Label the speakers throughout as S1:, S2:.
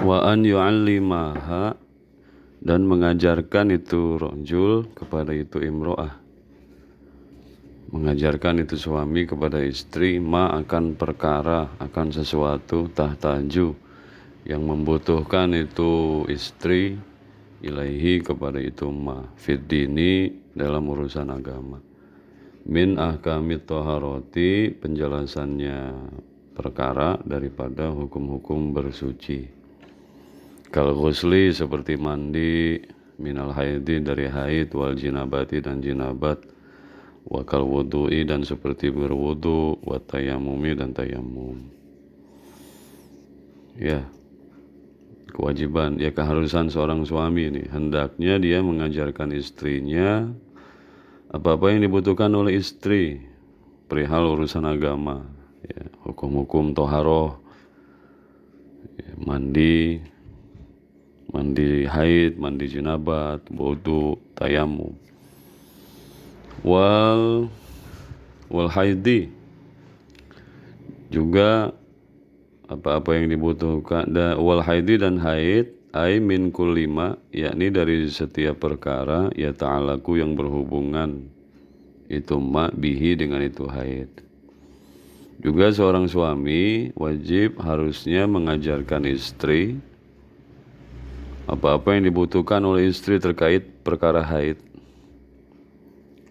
S1: Wa an yu'allimaha, dan mengajarkan itu rajul kepada itu imro'ah, mengajarkan itu suami kepada istri, ma akan perkara, akan sesuatu, tahtaju yang membutuhkan itu istri, ilaihi kepada itu ma, fiddini dalam urusan agama. Min ahkamit toharoti, penjelasannya perkara daripada hukum-hukum bersuci. Kal ghusli, seperti mandi, minal haidi dari haid, wal jinabati dan jinabat, wa kal wudu'i dan seperti berwudu, wa tayamumi dan tayamum. Ya, kewajiban, ya keharusan seorang suami ini, hendaknya dia mengajarkan istrinya apa-apa yang dibutuhkan oleh istri perihal urusan agama, ya, hukum-hukum toharoh, ya, mandi haid, mandi jinabat, wudu, tayamum. Wal haidi, juga apa-apa yang dibutuhkan, wal haidi dan haid, ai min kullima, yakni dari setiap perkara, ya ta'alaku yang berhubungan itu ma bihi dengan itu haid. Juga seorang suami wajib harusnya mengajarkan istri apa-apa yang dibutuhkan oleh istri terkait perkara haid,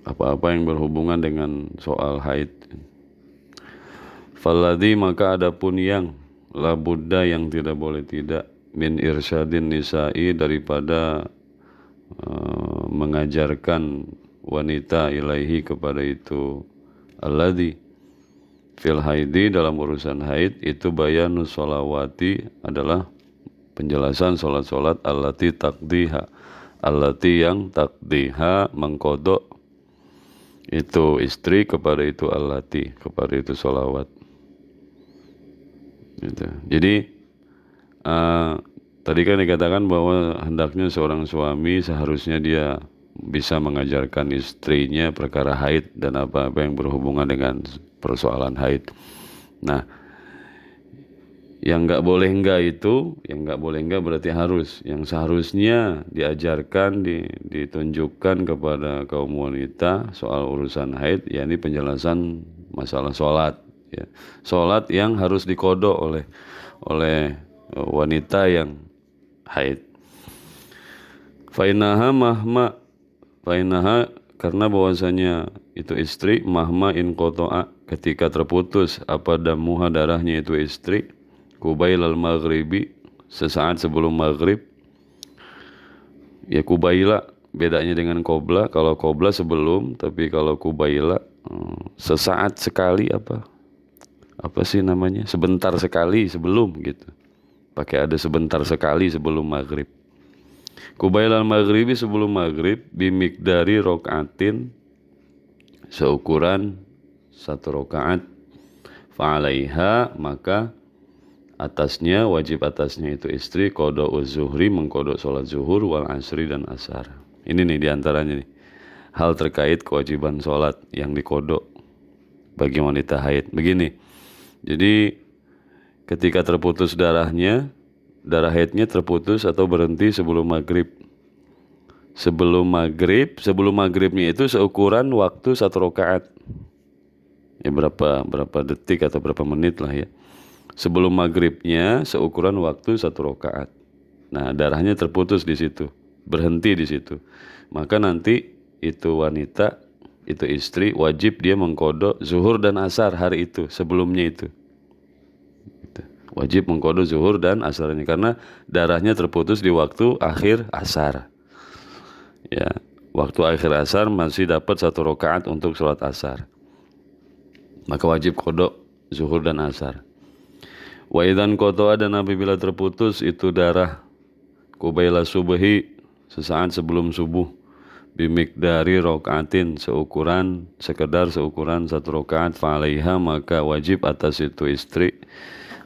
S1: apa-apa yang berhubungan dengan soal haid. Falladhi, maka adapun yang la budda, yang tidak boleh tidak, min irsyadin nisa'i, daripada mengajarkan wanita ilaihi kepada itu alladhi fil haidi, dalam urusan haid, itu bayanus sholawati, adalah penjelasan solat-solat allati takdiha, allati yang takdiha mengkodok itu istri kepada itu allati, kepada itu sholawat gitu. Jadi tadi kan dikatakan bahwa hendaknya seorang suami seharusnya dia bisa mengajarkan istrinya perkara haid dan apa-apa yang berhubungan dengan persoalan haid. Nah, yang nggak boleh enggak itu, yang nggak boleh enggak berarti harus. Yang seharusnya diajarkan, ditunjukkan kepada kaum wanita soal urusan haid, yakni penjelasan masalah sholat. Ya. Sholat yang harus dikodok oleh wanita yang haid. Fainaha mahma, fainaha, karena bahwasanya itu istri, mahma in kotoa, ketika terputus apa damuha, darahnya itu istri, kubailal maghribi, sesaat sebelum maghrib. Ya kubaila bedanya dengan qobla, kalau qobla sebelum, tapi kalau kubaila sesaat sekali, apa sih namanya, sebentar sekali sebelum gitu, pakai ada sebentar sekali sebelum maghrib. Kubailal maghribi, sebelum maghrib, bimikdari rokaatin, seukuran satu rokaat, fa'alaiha, maka atasnya, wajib atasnya itu istri, kodok zuhri, mengkodok sholat zuhur, wal asri dan asar. Ini nih diantaranya nih, hal terkait kewajiban sholat yang dikodok bagi wanita haid. Begini, jadi ketika terputus darahnya, darah haidnya terputus atau berhenti sebelum maghrib. Sebelum maghribnya itu seukuran waktu satu rakaat. Ya berapa detik atau berapa menit lah ya. Sebelum maghribnya seukuran waktu satu rakaat. Nah, darahnya terputus di situ, berhenti di situ. Maka nanti itu wanita, itu istri, wajib dia mengkodok zuhur dan asar hari itu, sebelumnya itu. Wajib mengkodok zuhur dan asar ini, karena darahnya terputus di waktu akhir asar. Ya, waktu akhir asar masih dapat satu rakaat untuk sholat asar. Maka wajib kodok zuhur dan asar. Wa idzan qata'a, dan apabila terputus itu darah, kubaila subhi, sesaat sebelum subuh, bimikdari rakaatin, sekedar seukuran satu rakaat, fa'alaiha, maka wajib atas itu istri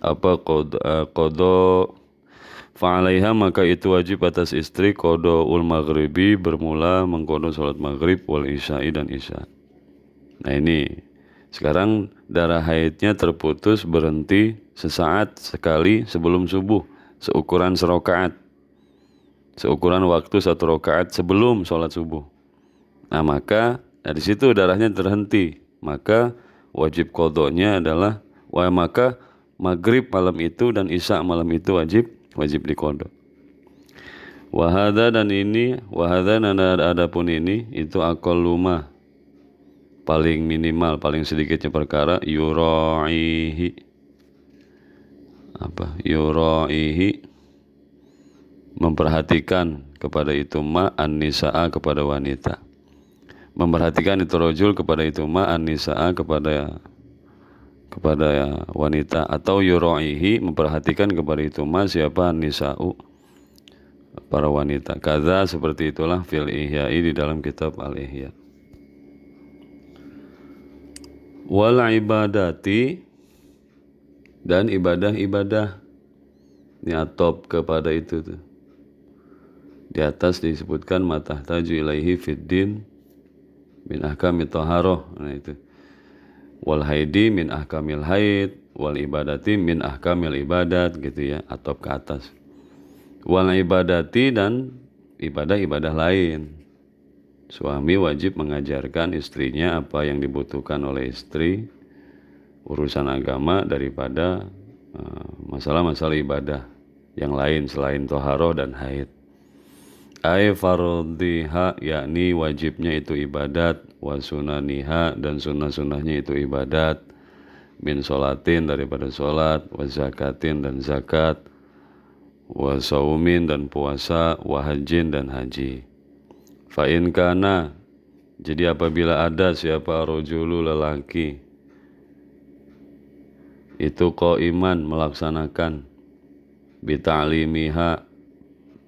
S1: qada, fa'alaiha, maka itu wajib atas istri qadaul maghribi, bermula mengqada salat maghrib, wal isya'i dan isya. Nah ini sekarang darah haidnya terputus, berhenti sesaat sekali sebelum subuh, seukuran serokaat, seukuran waktu 1 rakaat sebelum sholat subuh. Nah maka dari situ darahnya terhenti, maka wajib qadanya adalah maka maghrib malam itu dan isya malam itu wajib diqadha. Wahada dan ini, wahada dan adapun ini itu aqalluma, paling minimal, paling sedikitnya perkara yura'ihi memperhatikan kepada itu an-nisa'a kepada wanita. Memperhatikan itu rajul kepada itu an-nisa'a kepada wanita, atau yura'ihi memperhatikan kepada itu siapa an-nisa'u para wanita. Kaza seperti itulah fil ihya'i di dalam kitab al-ihya. Wal ibadati dan ibadah-ibadah, ini atop kepada itu tuh. Di atas disebutkan matahtaju ilaihi fiddin min ahkamit taharah. Nah itu. Wal haidi min ahkamil haid, wal ibadati min ahkamil ibadat, gitu ya, atop ke atas. Wal ibadati dan ibadah-ibadah lain. Suami wajib mengajarkan istrinya apa yang dibutuhkan oleh istri, urusan agama daripada masalah-masalah ibadah yang lain selain toharoh dan haid. Ay fardhiha, yakni wajibnya itu ibadat, wa sunaniha dan sunnah-sunnahnya itu ibadat, min sholatin daripada sholat, wa zakatin dan zakat, wa saumin dan puasa, wa hajin dan haji. Fa in kana, jadi apabila ada siapa rojulu lelaki itu qaiman melaksanakan bita'limiha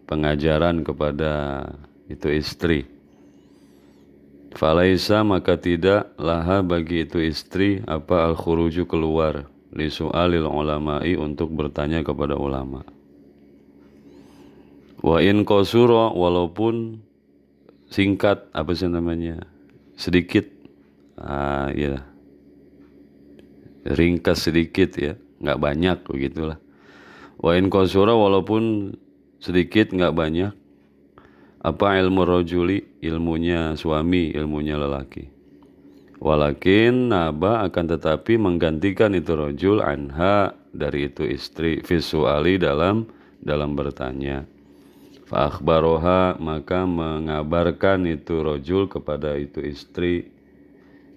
S1: pengajaran kepada itu istri, falaisa maka tidak laha bagi itu istri apa al-khuruju keluar li su'alil ulama'i untuk bertanya kepada ulama. Wa in qasura, walaupun singkat, apa sih namanya, sedikit, ya ringkas sedikit ya, nggak banyak begitulah. Wa in qasura, walaupun sedikit nggak banyak, apa ilmu rajuli, ilmunya suami, ilmunya lelaki. Walakin naba, akan tetapi menggantikan itu rajul anha dari itu istri, visuali dalam bertanya. Fa akhbaroha, maka mengabarkan itu rajul kepada itu istri,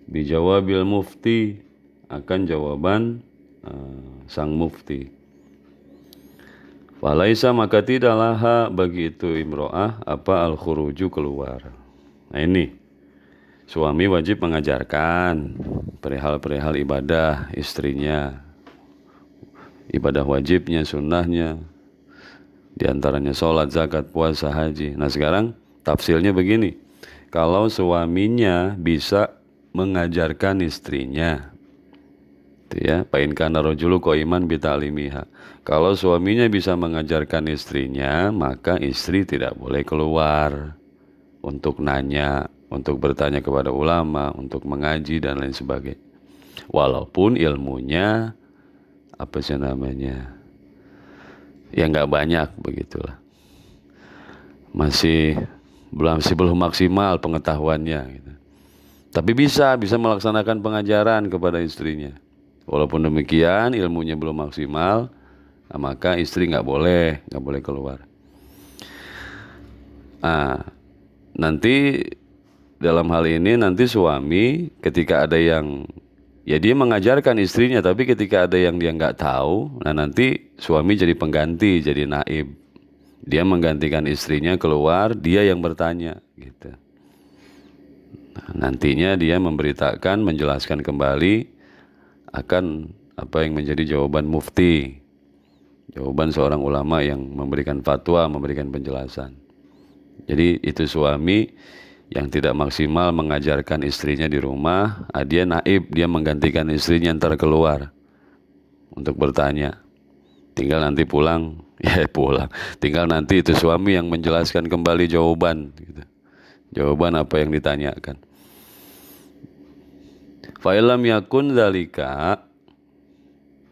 S1: bijawabil mufti, akan jawaban sang mufti. Falaisa, maka tidaklah bagi itu imro'ah apa al-khuruju keluar. Nah ini suami wajib mengajarkan perihal-perihal ibadah istrinya, ibadah wajibnya, sunnahnya, diantaranya sholat, zakat, puasa, haji. Nah sekarang tafsilnya begini, kalau suaminya bisa mengajarkan istrinya, itu ya, pain kana rajulu qaiman bi ta'limiha. Kalau suaminya bisa mengajarkan istrinya, maka istri tidak boleh keluar untuk nanya, untuk bertanya kepada ulama, untuk mengaji dan lain sebagainya. Walaupun ilmunya apa sih namanya, ya nggak banyak begitulah, masih belum maksimal pengetahuannya gitu. Tapi bisa melaksanakan pengajaran kepada istrinya. Walaupun demikian ilmunya belum maksimal, nah, maka istri nggak boleh keluar. Nah, nanti dalam hal ini nanti suami ketika ada yang, ya dia mengajarkan istrinya, tapi ketika ada yang dia nggak tahu, nah nanti suami jadi pengganti, jadi naib. Dia menggantikan istrinya keluar, dia yang bertanya gitu. Nah, nantinya dia memberitakan, menjelaskan kembali akan apa yang menjadi jawaban mufti, jawaban seorang ulama yang memberikan fatwa, memberikan penjelasan. Jadi itu suami yang tidak maksimal mengajarkan istrinya di rumah, dia naib, dia menggantikan istrinya ntar keluar untuk bertanya. Tinggal nanti pulang, tinggal nanti itu suami yang menjelaskan kembali jawaban gitu. Jawaban apa yang ditanyakan. Fa'ilam yakun dzalika,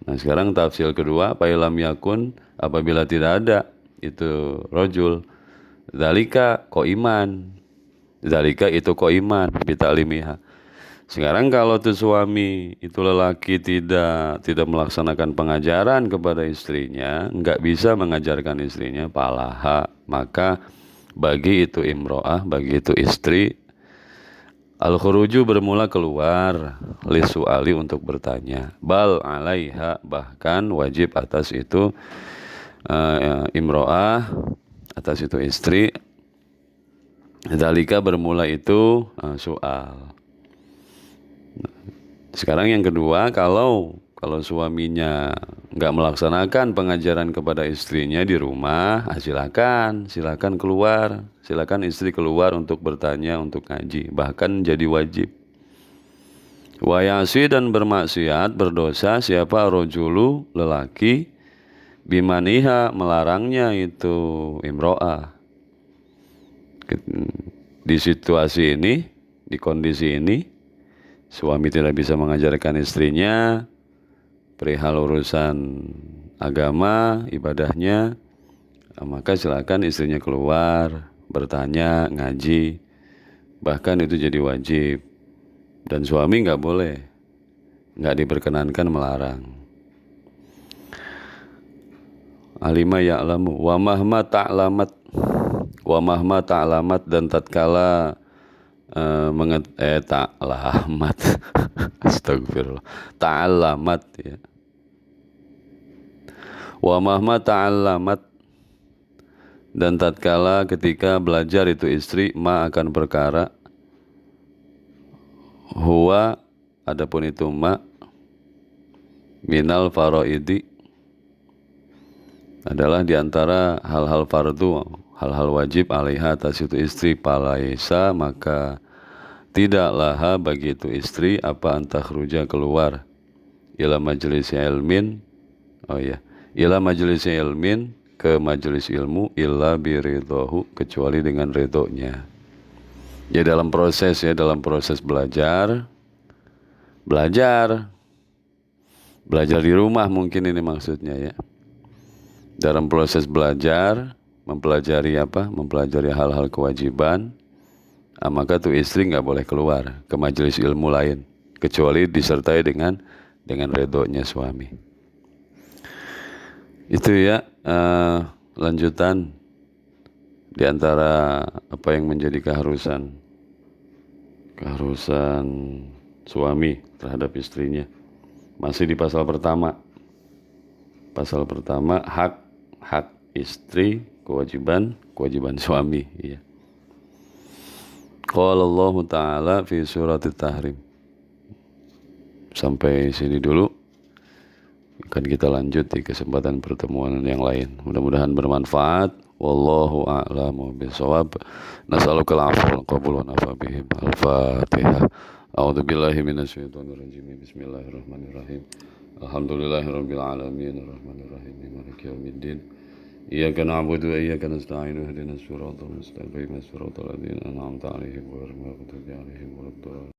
S1: Nah sekarang tafsir kedua, fa'ilam yakun, apabila tidak ada itu rojul, zalika koiman, zalika itu koiman, bitalimiha. Sekarang kalau tuh suami itu lelaki tidak melaksanakan pengajaran kepada istrinya, nggak bisa mengajarkan istrinya, palaha, maka bagi itu imro'ah, bagi itu istri, al-khuruju bermula keluar, lisu'ali untuk bertanya, bal alaiha, bahkan wajib atas itu imro'ah, atas itu istri, zalika bermula itu soal. Sekarang yang kedua, kalau suaminya nggak melaksanakan pengajaran kepada istrinya di rumah, silakan keluar, silakan istri keluar untuk bertanya, untuk ngaji, bahkan jadi wajib. Wayasi dan bermaksiat, berdosa siapa rojulu, lelaki, bimaniha, melarangnya itu imro'ah. Di situasi ini, di kondisi ini, suami tidak bisa mengajarkan istrinya perihal urusan agama, ibadahnya, maka silakan istrinya keluar, bertanya, ngaji, bahkan itu jadi wajib. Dan suami nggak boleh, nggak diperkenankan melarang. Alima ya'lamu wa mahma ta'lamat, wa mahma ta'lamat, dan tatkala ta'lamat astagfirullah, ta'lamat ya, wa mahma ta'lamat, dan tatkala ketika belajar itu istri, ma akan perkara, huwa adapun itu ma, minal faraidi, adalah diantara hal-hal fardu, hal-hal wajib, alaiha atas itu istri, palaisa, maka tidaklah bagi itu istri apa antakhruja keluar, ila majelis ilmin, ila majelis ilmin, ke majelis ilmu, illa biridhohu, kecuali dengan ridhonya. Ya dalam proses belajar di rumah mungkin ini maksudnya ya. Dalam proses belajar, mempelajari hal-hal kewajiban, maka tuh istri nggak boleh keluar ke majelis ilmu lain, kecuali disertai dengan ridhonya suami. Itu ya lanjutan diantara apa yang menjadi keharusan suami terhadap istrinya. Masih di pasal pertama. Pasal pertama, hak istri, kewajiban suami. Iya. Qala Allah Ta'ala fi surat At-Tahrim. Sampai sini dulu. Akan kita lanjut di kesempatan pertemuan yang lain. Mudah-mudahan bermanfaat. Wallahu a'lamu bishawab. Nas'alukal afwa wal qabul wa nafa bihim. Al-Fatihah. A'udzu billahi minasyaitonir rajim. Bismillahirrahmanirrahim. Alhamdulillahirabbil alamin arrahmanir rahim maliki yaumiddin. Iyyaka na'budu wa iyyaka nasta'in ihdinas siratal mustaqim siratal ladzina an'amta 'alaihim ghairil maghdubi 'alaihim waladdallin.